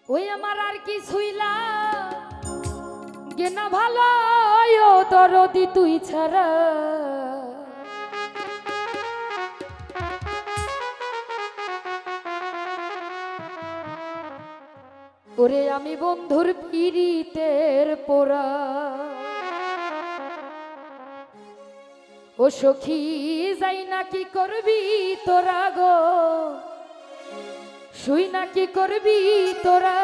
ওই আমার আর কি ছুইলা গেনা ভালো ও দরদি তুই ছাড়া ওরে আমি বন্ধুর পিরিতের পোড়া ও সখী যাই না কি করবি তোরা গো শুই না কি করবি তোরা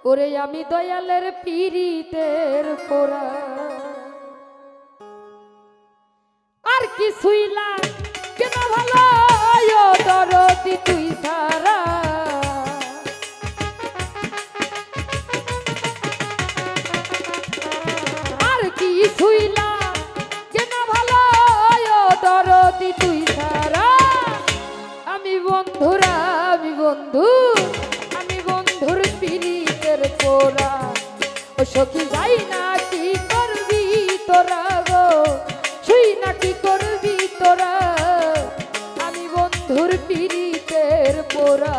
ওরে আমি দয়ালের পিরিতের পোড়া আর কি শুইলা কেন ভালো ও দরদি তুই সারা আর কি শুইলা কেন ভালো ও দরদি তুই সারা আমি বন্ধুরা আমি বন্ধুর পিরিতের পোড়া ও সখী যাই না কি করবি তোরা গো শুই না কি করবি তোরা আমি বন্ধুর পিরিতের পোড়া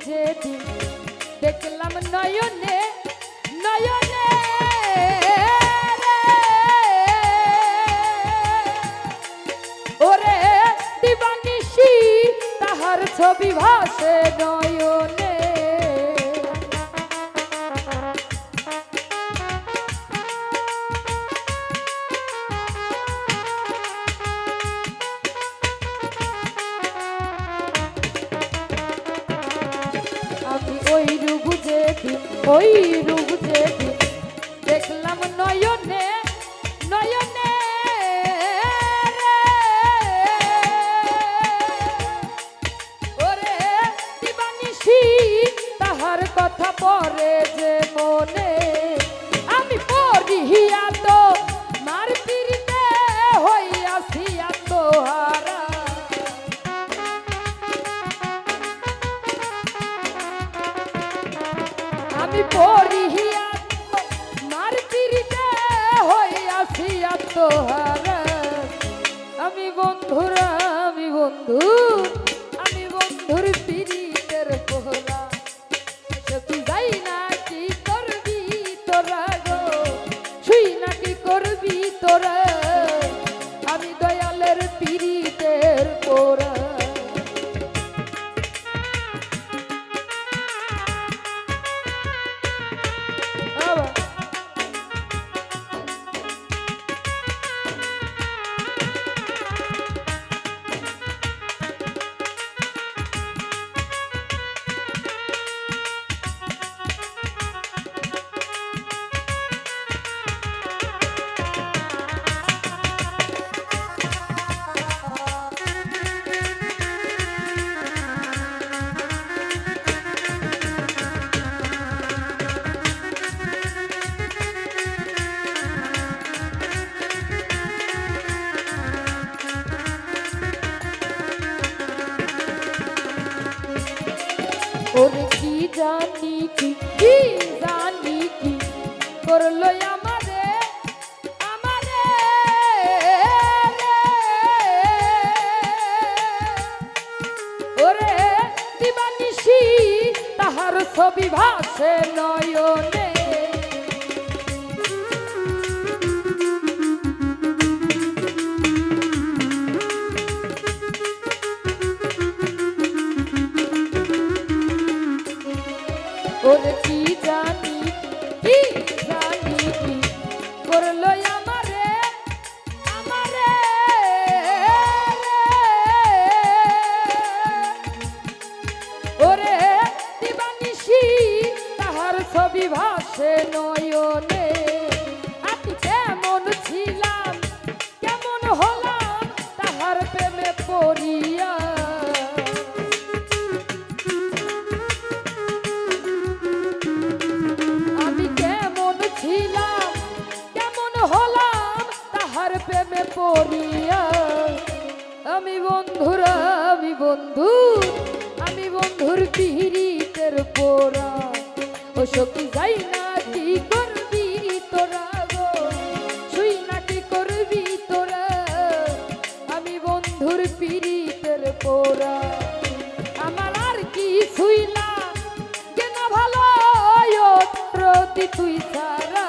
যেদিন দেখলাম নয়নে নয়নে ওরে দিবানিশি তাহার ছবি ভাসে নয়নে ওই রূপ যেদিন দেখলাম নয়নে নয়নে ওরে দিবানিশি তাহার কথা পরে যে মনে আমি পড়িয়া তো মার পিরিতে হইয়াছিয়া তোহারা আমি পড়িয়া মার পিরিতে হইয়াছিয়া তোহারা আমি বন্ধুরা আমি বন্ধুর পিরিতের পোড়া সত্যি যাই না কি করবি তোরা গো শুই না কি করবি তোরা আমি দয়ালের পিরিতের পোড়া ওরে কি জানি কি করলো আমারে আমারে ওরে দিবানিশি তাহার ছবি ভাসে নয়নে ওরে কি জানি কি করলো আমারে আমারে প্রেমে পড়িয়া আমি বন্ধুরা আমি বন্ধু আমি বন্ধুর পিরিতের পোড়া ও সখী যাই না কি করবি তোরা গো শুই না কি করবি তোরা আমি বন্ধুর পিরিতের পোড়া আমার আর কি ছুইলা কেন ভালো প্রতি তুই সারা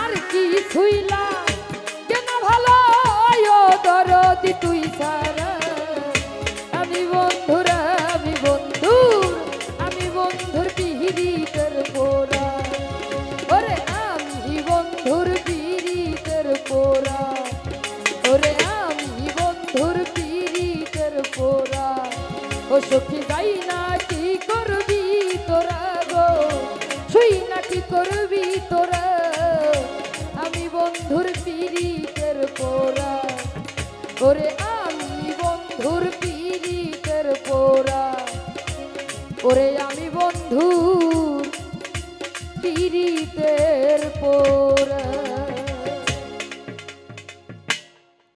আর কি ছুইলা কেন ভালো দরদি তুই সারা আমি বন্ধুরা আমি বন্ধুর আমি বন্ধুর পিহিরিতের পোড়া ওরে আমি বন্ধুর পিরিতের পোড়া ওরে আমি বন্ধুর পিরিতের পোড়া ও সখী যাই না কি করবি তোরা গো শুই না কি করবি তোরা আমি বন্ধুর পিরিতের পোড়া ওরে আমি বন্ধুর পিরিতের পোড়া ওরে আমি বন্ধুর পিরিতের